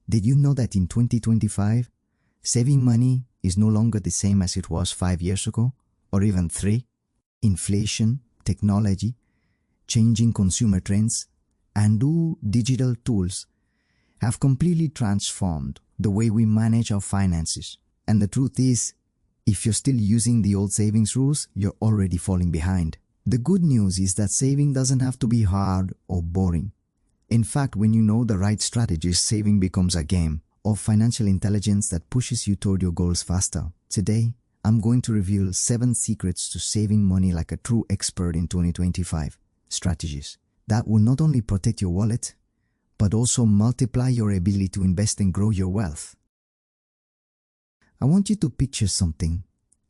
Did you know that in 2025, saving money is no longer the same as it was 5 years ago, or even 3? Inflation, technology, changing consumer trends, and new digital tools have completely transformed the way we manage our finances. And the truth is, if you're still using the old savings rules, you're already falling behind. The good news is that saving doesn't have to be hard or boring. In fact, when you know the right strategies, saving becomes a game of financial intelligence that pushes you toward your goals faster. Today, I'm going to reveal 7 secrets to saving money like a true expert in 2025. Strategies that will not only protect your wallet, but also multiply your ability to invest and grow your wealth. I want you to picture something.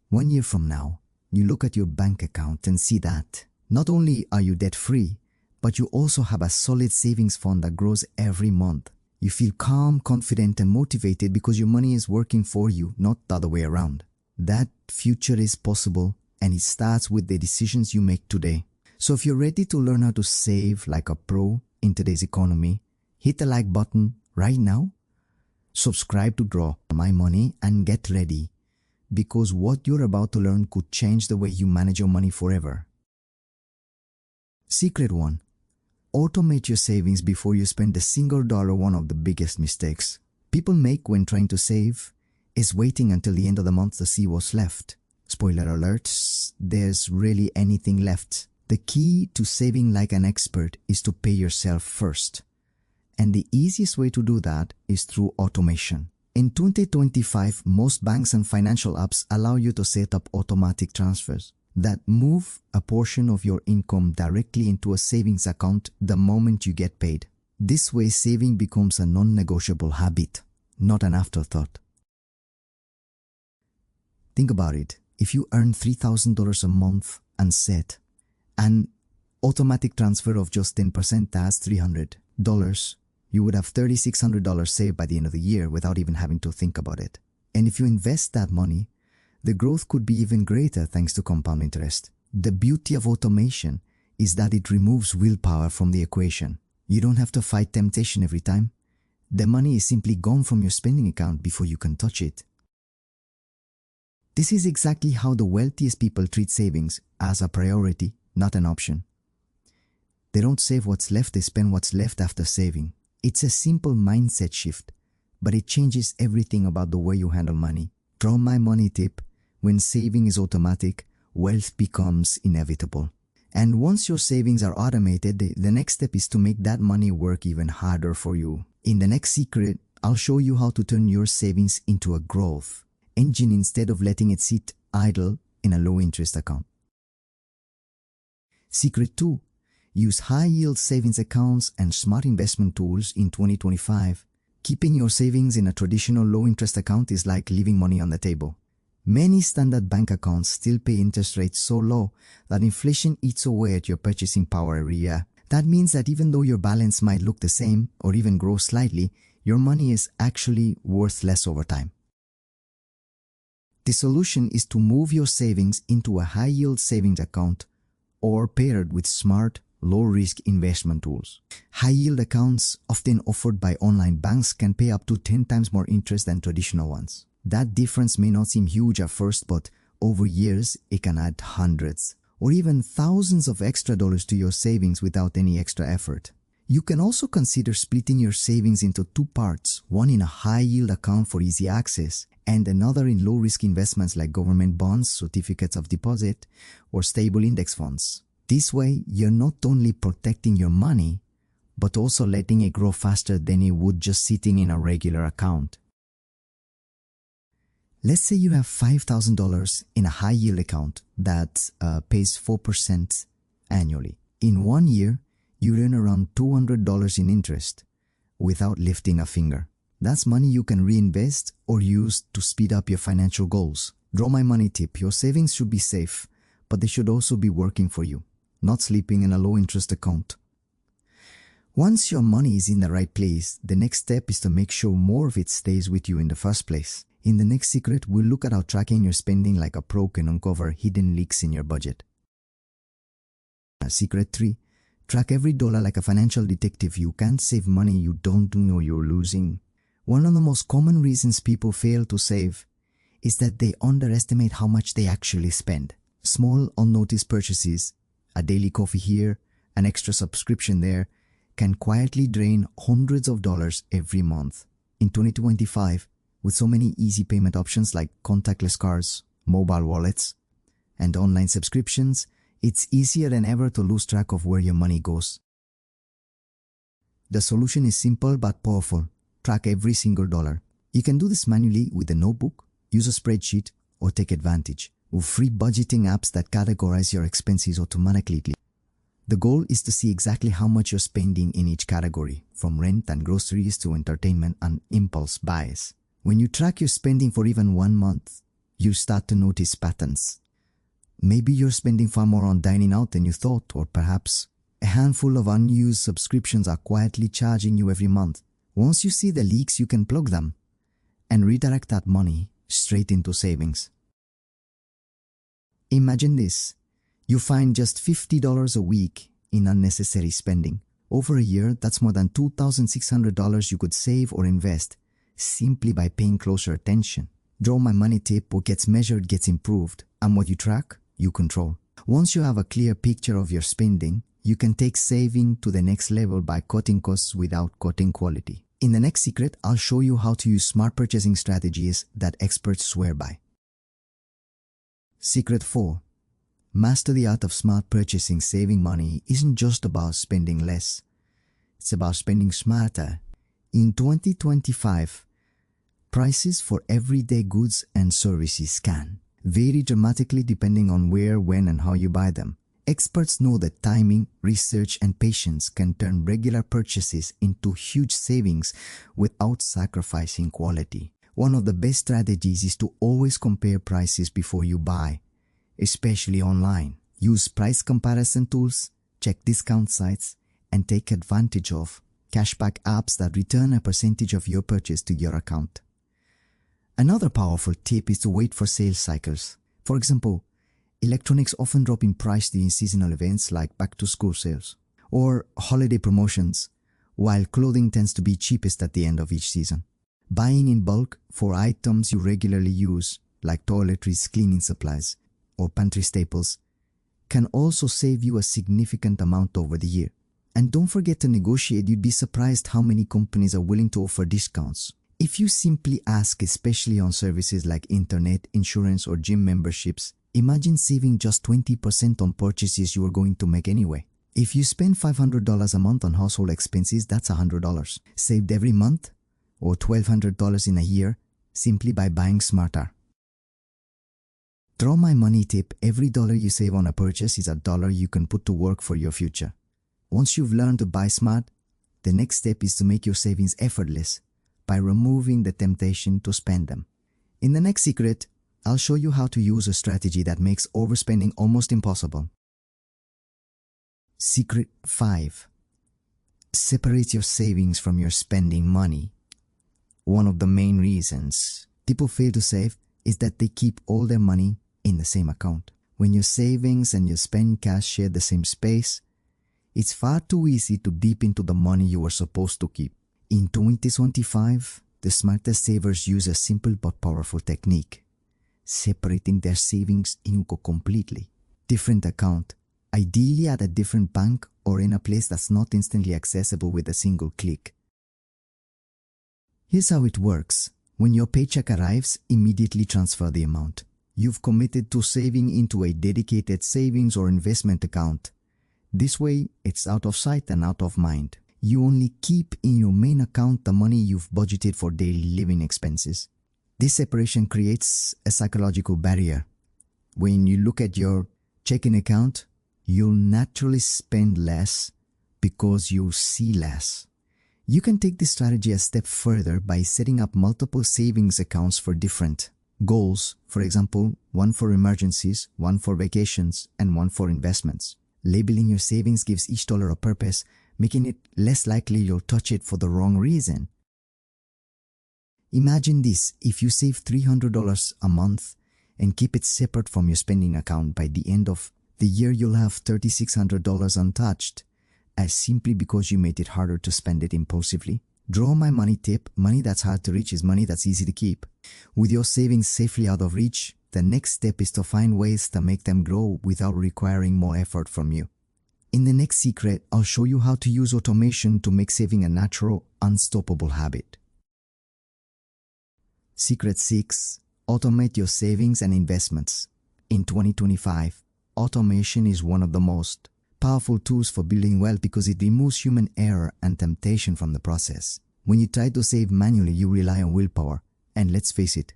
1 year from now, you look at your bank account and see that not only are you debt-free, but you also have a solid savings fund that grows every month. You feel calm, confident, and motivated because your money is working for you, not the other way around. That future is possible, and it starts with the decisions you make today. So if you're ready to learn how to save like a pro in today's economy, hit the like button right now, subscribe to Draw My Money, and get ready, because what you're about to learn could change the way you manage your money forever. Secret 1. Automate your savings before you spend a single dollar. One of the biggest mistakes people make when trying to save is waiting until the end of the month to see what's left. Spoiler alert, there's rarely anything left. The key to saving like an expert is to pay yourself first. And the easiest way to do that is through automation. In 2025, most banks and financial apps allow you to set up automatic transfers that move a portion of your income directly into a savings account the moment you get paid. This way, saving becomes a non-negotiable habit, not an afterthought. Think about it. If you earn $3,000 a month and set an automatic transfer of just 10%, that's $300. You would have $3,600 saved by the end of the year without even having to think about it. And if you invest that money, the growth could be even greater thanks to compound interest. The beauty of automation is that it removes willpower from the equation. You don't have to fight temptation every time. The money is simply gone from your spending account before you can touch it. This is exactly how the wealthiest people treat savings, as a priority, not an option. They don't save what's left, they spend what's left after saving. It's a simple mindset shift, but it changes everything about the way you handle money. Draw My Money tip: when saving is automatic, wealth becomes inevitable. And once your savings are automated, the next step is to make that money work even harder for you. In the next secret, I'll show you how to turn your savings into a growth engine instead of letting it sit idle in a low-interest account. Secret 2. Use high-yield savings accounts and smart investment tools in 2025. Keeping your savings in a traditional low-interest account is like leaving money on the table. Many standard bank accounts still pay interest rates so low that inflation eats away at your purchasing power every year. That means that even though your balance might look the same or even grow slightly, your money is actually worth less over time. The solution is to move your savings into a high-yield savings account or pair it with smart, low-risk investment tools. High-yield accounts, often offered by online banks, can pay up to 10 times more interest than traditional ones. That difference may not seem huge at first, but over years, it can add hundreds or even thousands of extra dollars to your savings without any extra effort. You can also consider splitting your savings into 2 parts, one in a high-yield account for easy access, and another in low-risk investments like government bonds, certificates of deposit, or stable index funds. This way, you're not only protecting your money, but also letting it grow faster than it would just sitting in a regular account. Let's say you have $5,000 in a high-yield account that pays 4% annually. In 1 year, you earn around $200 in interest without lifting a finger. That's money you can reinvest or use to speed up your financial goals. Draw My Money tip: your savings should be safe, but they should also be working for you, not sleeping in a low-interest account. Once your money is in the right place, the next step is to make sure more of it stays with you in the first place. In the next secret, we'll look at how tracking your spending like a pro can uncover hidden leaks in your budget. Secret 3. Track every dollar like a financial detective. You can't save money you don't know you're losing. One of the most common reasons people fail to save is that they underestimate how much they actually spend. Small unnoticed purchases, a daily coffee here, an extra subscription there, can quietly drain hundreds of dollars every month. In 2025, with so many easy payment options like contactless cards, mobile wallets, and online subscriptions, it's easier than ever to lose track of where your money goes. The solution is simple but powerful. Track every single dollar. You can do this manually with a notebook, use a spreadsheet, or take advantage of free budgeting apps that categorize your expenses automatically. The goal is to see exactly how much you're spending in each category, from rent and groceries to entertainment and impulse buys. When you track your spending for even 1 month, you start to notice patterns. Maybe you're spending far more on dining out than you thought, or perhaps a handful of unused subscriptions are quietly charging you every month. Once you see the leaks, you can plug them and redirect that money straight into savings. Imagine this. You find just $50 a week in unnecessary spending. Over a year, that's more than $2,600 you could save or invest simply by paying closer attention. Draw My Money tip: what gets measured gets improved, and what you track, you control. Once you have a clear picture of your spending, you can take saving to the next level by cutting costs without cutting quality. In the next secret, I'll show you how to use smart purchasing strategies that experts swear by. Secret 4. Master the art of smart purchasing. Saving money isn't just about spending less. It's about spending smarter. In 2025, prices for everyday goods and services can vary dramatically depending on where, when, and how you buy them. Experts know that timing, research, and patience can turn regular purchases into huge savings without sacrificing quality. One of the best strategies is to always compare prices before you buy, especially online. Use price comparison tools, check discount sites, and take advantage of cashback apps that return a percentage of your purchase to your account. Another powerful tip is to wait for sales cycles. For example, electronics often drop in price during seasonal events like back-to-school sales or holiday promotions, while clothing tends to be cheapest at the end of each season. Buying in bulk for items you regularly use, like toiletries, cleaning supplies, or pantry staples, can also save you a significant amount over the year. And don't forget to negotiate. You'd be surprised how many companies are willing to offer discounts. If you simply ask, especially on services like internet, insurance, or gym memberships, imagine saving just 20% on purchases you are going to make anyway. If you spend $500 a month on household expenses, that's $100 saved every month, or $1,200 in a year, simply by buying smarter. Draw My Money tip: every dollar you save on a purchase is a dollar you can put to work for your future. Once you've learned to buy smart, the next step is to make your savings effortless by removing the temptation to spend them. In the next secret, I'll show you how to use a strategy that makes overspending almost impossible. Secret 5. Separate your savings from your spending money. One of the main reasons people fail to save is that they keep all their money in the same account. When your savings and your spend cash share the same space, it's far too easy to dip into the money you were supposed to keep. In 2025, the smartest savers use a simple but powerful technique: separating their savings completely. Different account, ideally at a different bank or in a place that's not instantly accessible with a single click. Here's how it works. When your paycheck arrives, immediately transfer the amount you've committed to saving into a dedicated savings or investment account. This way, it's out of sight and out of mind. You only keep in your main account the money you've budgeted for daily living expenses. This separation creates a psychological barrier. When you look at your checking account, you'll naturally spend less because you see less. You can take this strategy a step further by setting up multiple savings accounts for different goals. For example, one for emergencies, one for vacations, and one for investments. Labeling your savings gives each dollar a purpose, making it less likely you'll touch it for the wrong reason. Imagine this: if you save $300 a month and keep it separate from your spending account, by the end of the year you'll have $3,600 untouched, as simply because you made it harder to spend it impulsively. Draw my money tip: money that's hard to reach is money that's easy to keep. With your savings safely out of reach, the next step is to find ways to make them grow without requiring more effort from you. In the next secret, I'll show you how to use automation to make saving a natural, unstoppable habit. Secret 6. Automate your savings and investments. In 2025, automation is one of the most powerful tools for building wealth because it removes human error and temptation from the process. When you try to save manually, you rely on willpower. And let's face it,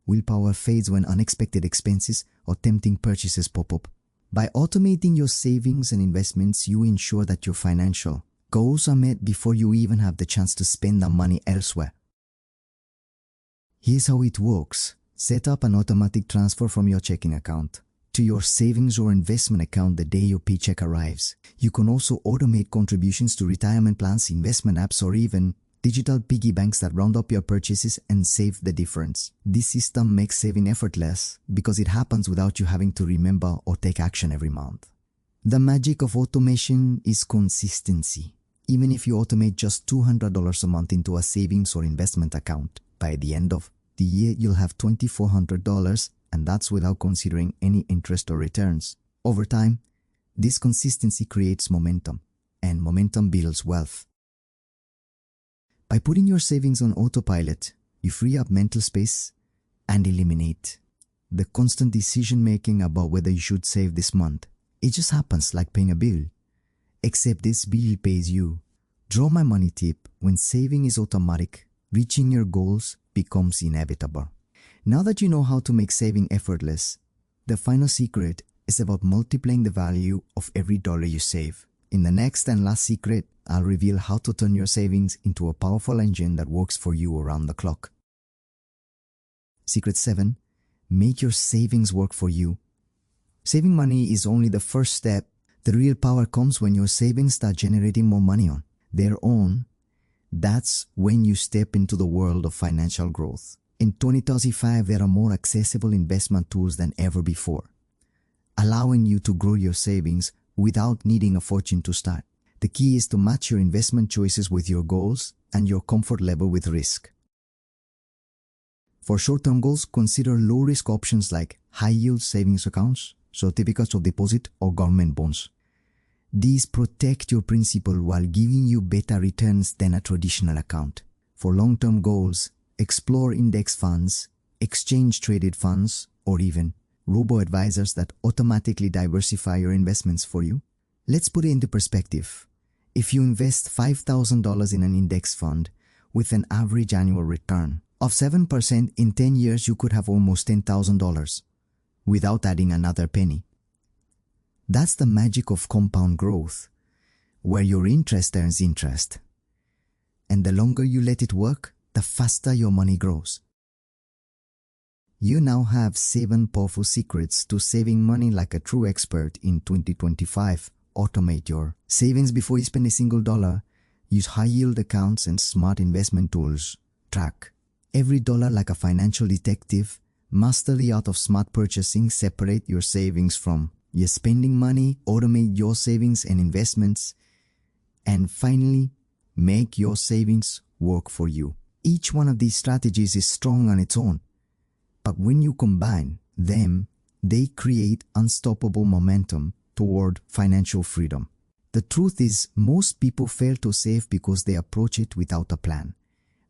willpower fades when unexpected expenses or tempting purchases pop up. By automating your savings and investments, you ensure that your financial goals are met before you even have the chance to spend the money elsewhere. Here's how it works. Set up an automatic transfer from your checking account to your savings or investment account the day your paycheck arrives. You can also automate contributions to retirement plans, investment apps, or even digital piggy banks that round up your purchases and save the difference. This system makes saving effortless because it happens without you having to remember or take action every month. The magic of automation is consistency. Even if you automate just $200 a month into a savings or investment account, by the end of the year you'll have $2,400, and that's without considering any interest or returns. Over time, this consistency creates momentum, and momentum builds wealth. By putting your savings on autopilot, you free up mental space and eliminate the constant decision-making about whether you should save this month. It just happens like paying a bill, except this bill pays you. Draw my money tip: when saving is automatic, reaching your goals becomes inevitable. Now that you know how to make saving effortless, the final secret is about multiplying the value of every dollar you save. In the next and last secret, I'll reveal how to turn your savings into a powerful engine that works for you around the clock. Secret 7. Make your savings work for you. Saving money is only the first step. The real power comes when your savings start generating more money on their own. That's when you step into the world of financial growth. In 2025, there are more accessible investment tools than ever before, allowing you to grow your savings without needing a fortune to start. The key is to match your investment choices with your goals and your comfort level with risk. For short-term goals, consider low-risk options like high-yield savings accounts, certificates of deposit, or government bonds. These protect your principal while giving you better returns than a traditional account. For long-term goals, explore index funds, exchange-traded funds, or even robo-advisors that automatically diversify your investments for you. Let's put it into perspective. If you invest $5,000 in an index fund with an average annual return of 7%, in 10 years you could have almost $10,000 without adding another penny. That's the magic of compound growth, where your interest earns interest. And the longer you let it work, the faster your money grows. You now have 7 powerful secrets to saving money like a true expert in 2025. Automate your savings before you spend a single dollar. Use high-yield accounts and smart investment tools. Track every dollar like a financial detective. Master the art of smart purchasing. Separate your savings from your spending money. Automate your savings and investments. And finally, make your savings work for you. Each one of these strategies is strong on its own, but when you combine them, they create unstoppable momentum toward financial freedom. The truth is, most people fail to save because they approach it without a plan,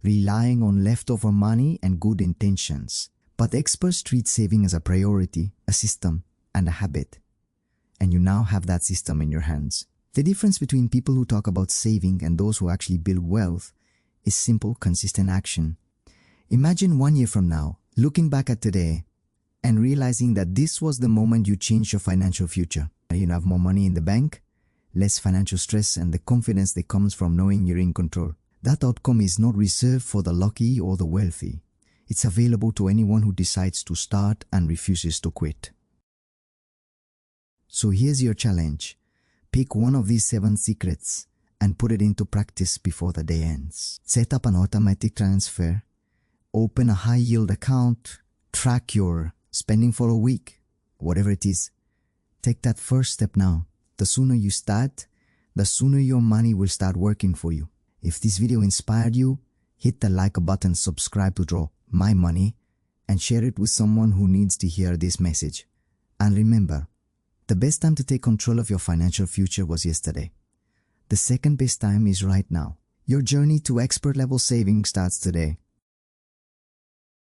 relying on leftover money and good intentions. But experts treat saving as a priority, a system, and a habit. And you now have that system in your hands. The difference between people who talk about saving and those who actually build wealth is simple, consistent action. Imagine 1 year from now, looking back at today and realizing that this was the moment you changed your financial future. You have more money in the bank, less financial stress, and the confidence that comes from knowing you're in control. That outcome is not reserved for the lucky or the wealthy. It's available to anyone who decides to start and refuses to quit. So here's your challenge. Pick one of these 7 secrets and put it into practice before the day ends. Set up an automatic transfer, open a high-yield account, track your spending for a week, whatever it is. Take that first step now. The sooner you start, the sooner your money will start working for you. If this video inspired you, hit the like button, subscribe to Draw My Money, and share it with someone who needs to hear this message. And remember, the best time to take control of your financial future was yesterday. The second best time is right now. Your journey to expert level saving starts today.